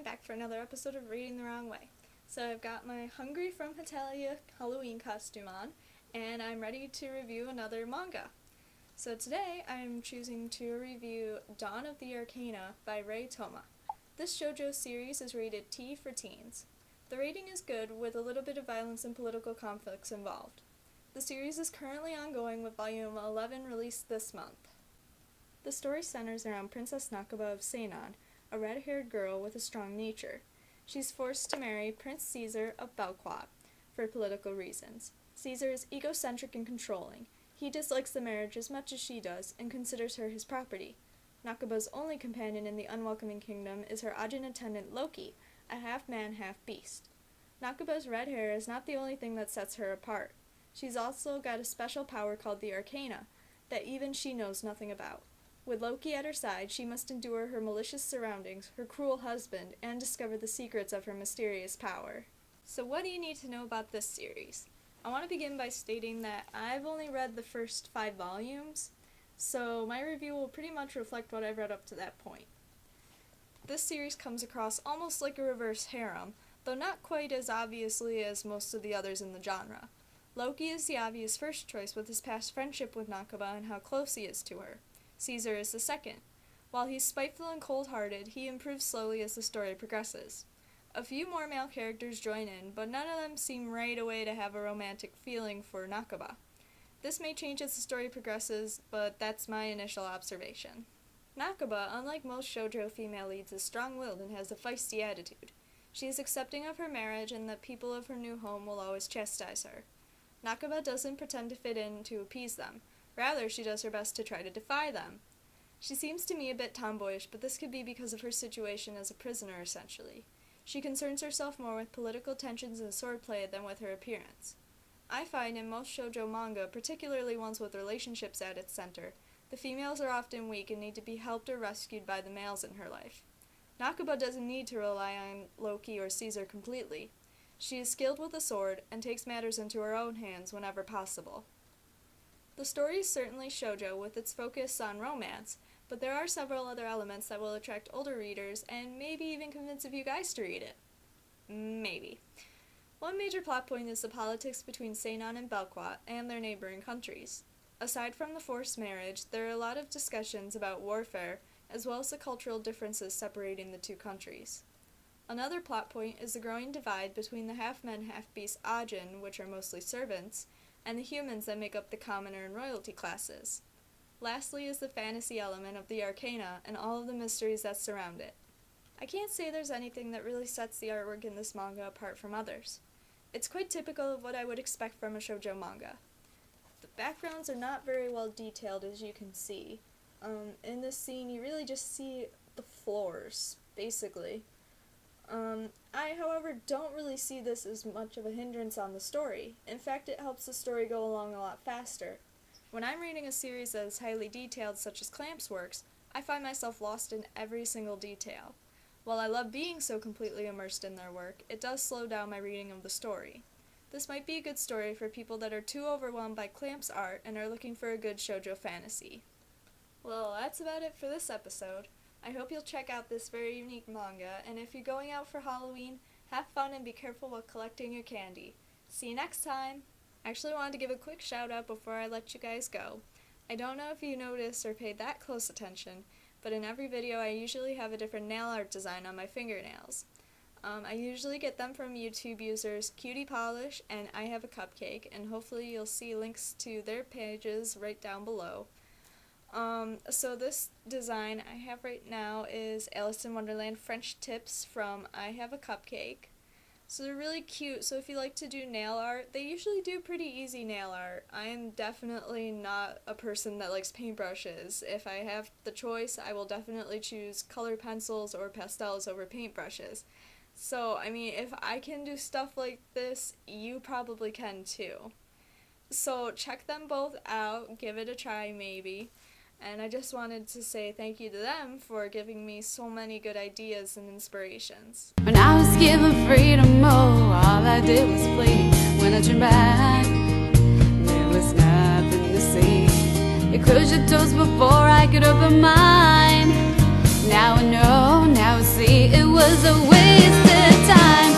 back for another episode of Reading the Wrong Way. So I've got my Hungry from Hetalia Halloween costume on, and I'm ready to review another manga. So today I'm choosing to review Dawn of the Arcana by Ray Toma. This shoujo series is rated T for teens. The rating is good, with a little bit of violence and political conflicts involved. The series is currently ongoing, with volume 11 released this month. The story centers around Princess Nakaba of Seinan, a red-haired girl with a strong nature. She's forced to marry Prince Caesar of Belquat for political reasons. Caesar is egocentric and controlling. He dislikes the marriage as much as she does and considers her his property. Nakaba's only companion in the unwelcoming kingdom is her Ajin attendant Loki, a half-man, half-beast. Nakaba's red hair is not the only thing that sets her apart. She's also got a special power called the Arcana that even she knows nothing about. With Loki at her side, she must endure her malicious surroundings, her cruel husband, and discover the secrets of her mysterious power. So what do you need to know about this series? I want to begin by stating that I've only read the first 5 volumes, so my review will pretty much reflect what I've read up to that point. This series comes across almost like a reverse harem, though not quite as obviously as most of the others in the genre. Loki is the obvious first choice with his past friendship with Nakaba and how close he is to her. Caesar is the second. While he's spiteful and cold-hearted, he improves slowly as the story progresses. A few more male characters join in, but none of them seem right away to have a romantic feeling for Nakaba. This may change as the story progresses, but that's my initial observation. Nakaba, unlike most shoujo female leads, is strong-willed and has a feisty attitude. She is accepting of her marriage and that people of her new home will always chastise her. Nakaba doesn't pretend to fit in to appease them. Rather, she does her best to try to defy them. She seems to me a bit tomboyish, but this could be because of her situation as a prisoner, essentially. She concerns herself more with political tensions and swordplay than with her appearance. I find in most shoujo manga, particularly ones with relationships at its center, the females are often weak and need to be helped or rescued by the males in her life. Nakaba doesn't need to rely on Loki or Caesar completely. She is skilled with a sword and takes matters into her own hands whenever possible. The story is certainly shoujo with its focus on romance, but there are several other elements that will attract older readers and maybe even convince a few guys to read it. Maybe. One major plot point is the politics between Seinan and Belquat and their neighboring countries. Aside from the forced marriage, there are a lot of discussions about warfare, as well as the cultural differences separating the two countries. Another plot point is the growing divide between the half-men, half-beast Ajin, which are mostly servants, and the humans that make up the commoner and royalty classes. Lastly is the fantasy element of the Arcana and all of the mysteries that surround it. I can't say there's anything that really sets the artwork in this manga apart from others. It's quite typical of what I would expect from a shoujo manga. The backgrounds are not very well detailed, as you can see. In this scene, you really just see the floors, basically. I, however, don't really see this as much of a hindrance on the story. In fact, it helps the story go along a lot faster. When I'm reading a series that is highly detailed, such as Clamp's works, I find myself lost in every single detail. While I love being so completely immersed in their work, it does slow down my reading of the story. This might be a good story for people that are too overwhelmed by Clamp's art and are looking for a good shoujo fantasy. Well, that's about it for this episode. I hope you'll check out this very unique manga, and if you're going out for Halloween, have fun and be careful while collecting your candy. See you next time! I actually wanted to give a quick shout out before I let you guys go. I don't know if you noticed or paid that close attention, but in every video I usually have a different nail art design on my fingernails. I usually get them from YouTube users Cutie Polish and I Have a Cupcake, and hopefully you'll see links to their pages right down below. So this design I have right now is Alice in Wonderland French tips from I Have a Cupcake. So they're really cute, so if you like to do nail art, they usually do pretty easy nail art. I am definitely not a person that likes paintbrushes. If I have the choice, I will definitely choose colored pencils or pastels over paintbrushes. So, I mean, if I can do stuff like this, you probably can too. So check them both out, give it a try maybe. And I just wanted to say thank you to them for giving me so many good ideas and inspirations. When I was given freedom, oh, all I did was flee. When I turned back, there was nothing to see. You closed your doors before I could open mine. Now I know, now I see, it was a way.